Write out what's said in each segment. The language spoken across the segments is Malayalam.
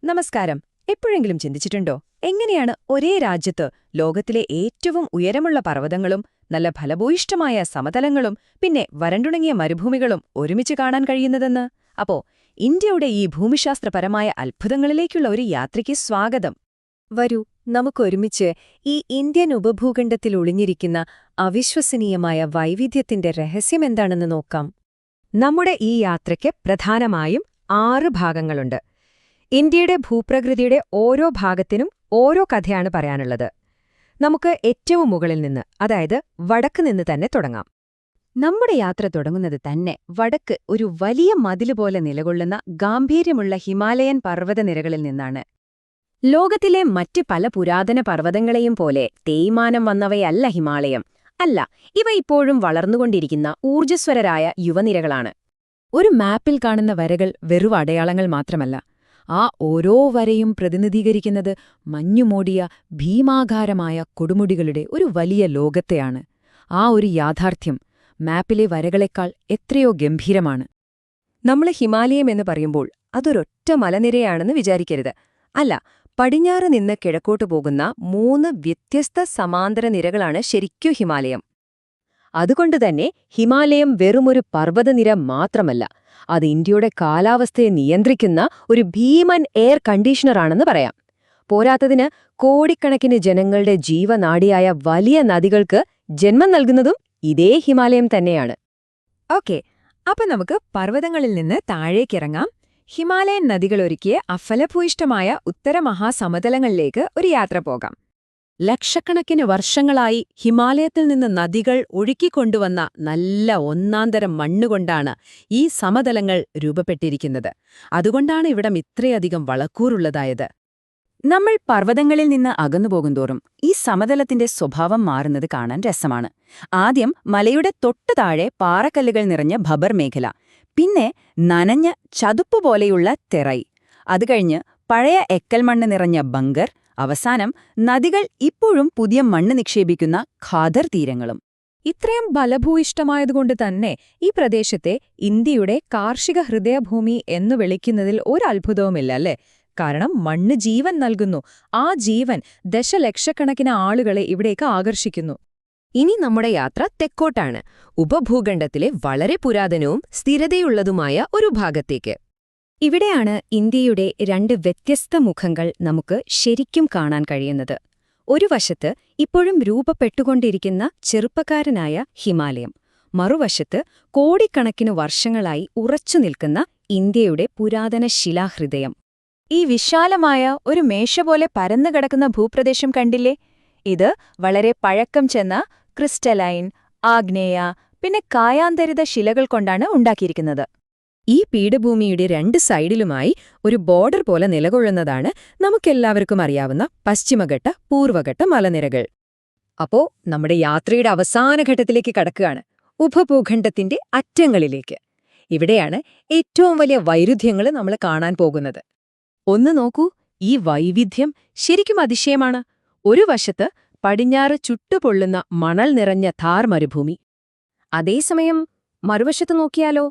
നമസ്കാരം. എപ്പോഴെങ്കിലും ചിന്തിച്ചിട്ടുണ്ടോ എങ്ങനെയാണ് ഒരേ രാജ്യത്ത് ലോകത്തിലെ ഏറ്റവും ഉയരമുള്ള പർവ്വതങ്ങളും നല്ല ഫലഭൂയിഷ്ഠമായ സമതലങ്ങളും പിന്നെ വരണ്ടുണങ്ങിയ മരുഭൂമികളും ഒരുമിച്ച് കാണാൻ കഴിയുന്നതെന്ന്? അപ്പോ ഇന്ത്യയുടെ ഈ ഭൂമിശാസ്ത്രപരമായ അത്ഭുതങ്ങളിലേക്കുള്ള ഒരു യാത്രയ്ക്ക് സ്വാഗതം. വരൂ, നമുക്കൊരുമിച്ച് ഈ ഇന്ത്യൻ ഉപഭൂഖണ്ഡത്തിൽ ഒളിഞ്ഞിരിക്കുന്ന അവിശ്വസനീയമായ വൈവിധ്യത്തിന്റെ രഹസ്യമെന്താണെന്ന് നോക്കാം. നമ്മുടെ ഈ യാത്രയ്ക്ക് പ്രധാനമായും 6 ഭാഗങ്ങളുണ്ട്. ഇന്ത്യയുടെ ഭൂപ്രകൃതിയുടെ ഓരോ ഭാഗത്തിനും ഓരോ കഥയാണ് പറയാനുള്ളത്. നമുക്ക് ഏറ്റവും മുകളിൽ നിന്ന്, അതായത് വടക്ക് നിന്ന് തന്നെ തുടങ്ങാം. നമ്മുടെ യാത്ര തുടങ്ങുന്നത് തന്നെ വടക്ക് ഒരു വലിയ മതിലുപോലെ നിലകൊള്ളുന്ന ഗാംഭീര്യമുള്ള ഹിമാലയൻ പർവ്വതനിരകളിൽ നിന്നാണ്. ലോകത്തിലെ മറ്റ് പല പുരാതന പർവ്വതങ്ങളെയും പോലെ തേയ്മാനം വന്നവയല്ല ഹിമാലയം. അല്ല, ഇവ ഇപ്പോഴും വളർന്നുകൊണ്ടിരിക്കുന്ന ഊർജ്ജസ്വരരായ യുവനിരകളാണ്. ഒരു മാപ്പിൽ കാണുന്ന വരകൾ വെറും അടയാളങ്ങൾ മാത്രമല്ല. ആ ഓരോ വരയും പ്രതിനിധീകരിക്കുന്നത് മഞ്ഞുമൂടിയ ഭീമാകാരമായ കൊടുമുടികളുടെ ഒരു വലിയ ലോകത്തെയാണ്. ആ ഒരു യാഥാർത്ഥ്യം മാപ്പിലെ വരകളെക്കാൾ എത്രയോ ഗംഭീരമാണ്. നമ്മൾ ഹിമാലയം എന്ന് പറയുമ്പോൾ അതൊരൊറ്റ മലനിരയാണെന്ന് വിചാരിക്കരുത്. അല്ല, പടിഞ്ഞാറ് നിന്ന് കിഴക്കോട്ടു പോകുന്ന 3 വ്യത്യസ്ത സമാന്തര നിരകളാണ് ശരിക്കും ഹിമാലയം. അതുകൊണ്ടുതന്നെ ഹിമാലയം വെറുമൊരു പർവ്വതനിര മാത്രമല്ല, അത് ഇന്ത്യയുടെ കാലാവസ്ഥയെ നിയന്ത്രിക്കുന്ന ഒരു ഭീമൻ എയർ കണ്ടീഷണറാണെന്ന് പറയാം. പോരാത്തതിന് കോടിക്കണക്കിന് ജനങ്ങളുടെ ജീവനാഡിയായ വലിയ നദികൾക്ക് ജന്മം നൽകുന്നതും ഇതേ ഹിമാലയം തന്നെയാണ്. ഓക്കെ, അപ്പൊ നമുക്ക് പർവ്വതങ്ങളിൽ നിന്ന് താഴേക്കിറങ്ങാം. ഹിമാലയൻ നദികളൊരുക്കിയ അഫലഭൂയിഷ്ഠമായ ഉത്തരമഹാസമതലങ്ങളിലേക്ക് ഒരു യാത്ര പോകാം. ലക്ഷക്കണക്കിന് വർഷങ്ങളായി ഹിമാലയത്തിൽ നിന്ന് നദികൾ ഒഴുക്കിക്കൊണ്ടുവന്ന നല്ല ഒന്നാന്തരം മണ്ണുകൊണ്ടാണ് ഈ സമതലങ്ങൾ രൂപപ്പെട്ടിരിക്കുന്നത്. അതുകൊണ്ടാണ് ഇവിടം ഇത്രയധികം വളക്കൂറുള്ളതായത്. നമ്മൾ പർവ്വതങ്ങളിൽ നിന്ന് അകന്നുപോകുന്തോറും ഈ സമതലത്തിന്റെ സ്വഭാവം മാറുന്നത് കാണാൻ രസമാണ്. ആദ്യം മലയുടെ തൊട്ടു താഴെ പാറക്കല്ലുകൾ നിറഞ്ഞ ഭബർ മേഖല, പിന്നെ നനഞ്ഞ ചതുപ്പുപോലെയുള്ള തെറൈ, അതുകഴിഞ്ഞ് പഴയ എക്കൽമണ്ണ് നിറഞ്ഞ ബങ്കർ, അവസാനം നദികൾ ഇപ്പോഴും പുതിയ മണ്ണ് നിക്ഷേപിക്കുന്ന ഖാദർ തീരങ്ങളും. ഇത്രയും ഫലഭൂയിഷ്ഠമായതുകൊണ്ട് തന്നെ ഈ പ്രദേശത്തെ ഇന്ത്യയുടെ കാർഷിക ഹൃദയഭൂമി എന്നു വിളിക്കുന്നതിൽ ഒരത്ഭുതവുമില്ല, അല്ലേ? കാരണം മണ്ണ് ജീവൻ നൽകുന്നു. ആ ജീവൻ ദശലക്ഷക്കണക്കിന് ആളുകളെ ഇവിടേക്ക് ആകർഷിക്കുന്നു. ഇനി നമ്മുടെ യാത്ര തെക്കോട്ടാണ്, ഉപഭൂഖണ്ഡത്തിലെ വളരെ പുരാതനവും സ്ഥിരതയുള്ളതുമായ ഒരു ഭാഗത്തേക്ക്. ഇവിടെയാണ് ഇന്ത്യയുടെ 2 വ്യത്യസ്ത മുഖങ്ങൾ നമുക്ക് ശരിക്കും കാണാൻ കഴിയുന്നത്. ഒരു വശത്ത് ഇപ്പോഴും രൂപപ്പെട്ടുകൊണ്ടിരിക്കുന്ന ചെറുപ്പക്കാരനായ ഹിമാലയം, മറുവശത്ത് കോടിക്കണക്കിന് വർഷങ്ങളായി ഉറച്ചുനിൽക്കുന്ന ഇന്ത്യയുടെ പുരാതന ശിലാഹൃദയം. ഈ വിശാലമായ ഒരു മേശ പോലെ പരന്നുകിടക്കുന്ന ഭൂപ്രദേശം കണ്ടില്ലേ? ഇത് വളരെ പഴക്കം ചെന്ന ക്രിസ്റ്റലൈൻ, ആഗ്നേയ, പിന്നെ കായാന്തരിത ശിലകൾ കൊണ്ടാണ് ഉണ്ടാക്കിയിരിക്കുന്നത്. ഈ പീഠഭൂമിയുടെ 2 സൈഡിലുമായി ഒരു ബോർഡർ പോലെ നിലകൊള്ളുന്നതാണ് നമുക്കെല്ലാവർക്കും അറിയാവുന്ന പശ്ചിമഘട്ട, പൂർവ്വഘട്ട മലനിരകൾ. അപ്പോ നമ്മുടെ യാത്രയുടെ അവസാന ഘട്ടത്തിലേക്ക് കടക്കുകയാണ്, ഉപഭൂഖണ്ഡത്തിന്റെ അറ്റങ്ങളിലേക്ക്. ഇവിടെയാണ് ഏറ്റവും വലിയ വൈരുദ്ധ്യങ്ങൾ നമ്മൾ കാണാൻ പോകുന്നത്. ഒന്ന് നോക്കൂ, ഈ വൈവിധ്യം ശരിക്കും അതിശയമാണ്. ഒരു വശത്ത് പടിഞ്ഞാറ് ചുട്ടുപൊള്ളുന്ന മണൽ നിറഞ്ഞ ഥാർ മരുഭൂമി. അതേസമയം മറുവശത്ത് നോക്കിയാലോ,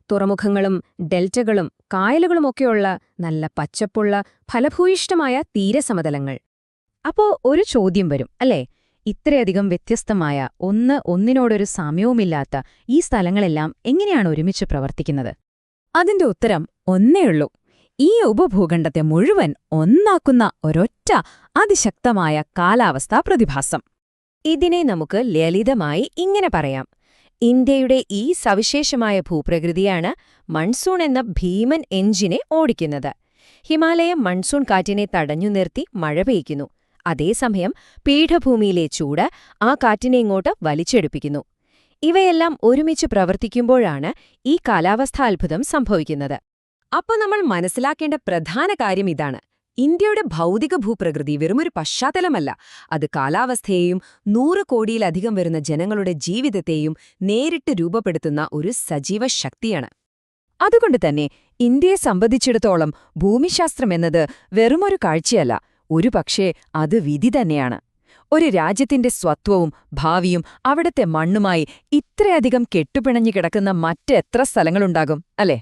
തുറമുഖങ്ങളും ഡെൽറ്റകളും കായലുകളുമൊക്കെയുള്ള നല്ല പച്ചപ്പുള്ള ഫലഭൂയിഷ്ഠമായ തീരസമതലങ്ങൾ. അപ്പോ ഒരു ചോദ്യം വരും, അല്ലേ? ഇത്രയധികം വ്യത്യസ്തമായ ഒന്നിനോടൊരു സാമ്യവുമില്ലാത്ത ഈ സ്ഥലങ്ങളെല്ലാം എങ്ങനെയാണ് ഒരുമിച്ച് പ്രവർത്തിക്കുന്നത്? അതിന്റെ ഉത്തരം ഒന്നേയുള്ളൂ: ഈ ഉപഭൂഖണ്ഡത്തെ മുഴുവൻ ഒന്നാക്കുന്ന ഒരൊറ്റ അതിശക്തമായ കാലാവസ്ഥാ പ്രതിഭാസം. ഇതിനെ നമുക്ക് ലളിതമായി ഇങ്ങനെ പറയാം: ഇന്ത്യയുടെ ഈ സവിശേഷമായ ഭൂപ്രകൃതിയാണ് മൺസൂൺ എന്ന ഭീമൻ എഞ്ചിനെ ഓടിക്കുന്നത്. ഹിമാലയം മൺസൂൺ കാറ്റിനെ തടഞ്ഞു നിർത്തി മഴ പെയ്യ്ക്കുന്നു. അതേസമയം പീഠഭൂമിയിലെ ചൂട് ആ കാറ്റിനെ ഇങ്ങോട്ട് വലിച്ചെടുപ്പിക്കുന്നു. ഇവയെല്ലാം ഒരുമിച്ച് പ്രവർത്തിക്കുമ്പോഴാണ് ഈ കാലാവസ്ഥാത്ഭുതം സംഭവിക്കുന്നത്. അപ്പോൾ നമ്മൾ മനസ്സിലാക്കേണ്ട പ്രധാന കാര്യം ഇതാണ്: ഇന്ത്യയുടെ ഭൗതിക ഭൂപ്രകൃതി വെറുമൊരു പശ്ചാത്തലമല്ല, അത് കാലാവസ്ഥയെയും 100 കോടിയിലധികം വരുന്ന ജനങ്ങളുടെ ജീവിതത്തെയും നേരിട്ട് രൂപപ്പെടുത്തുന്ന ഒരു സജീവ ശക്തിയാണ്. അതുകൊണ്ടുതന്നെ ഇന്ത്യയെ സംബന്ധിച്ചിടത്തോളം ഭൂമിശാസ്ത്രമെന്നത് വെറുമൊരു കാഴ്ചയല്ല, ഒരുപക്ഷേ അത് വിധി തന്നെയാണ്. ഒരു രാജ്യത്തിന്റെ സ്വത്വവും ഭാവിയും അവിടത്തെ മണ്ണുമായി ഇത്രയധികം കെട്ടുപിണഞ്ഞു കിടക്കുന്ന മറ്റെത്ര സ്ഥലങ്ങളുണ്ടാകും, അല്ലേ?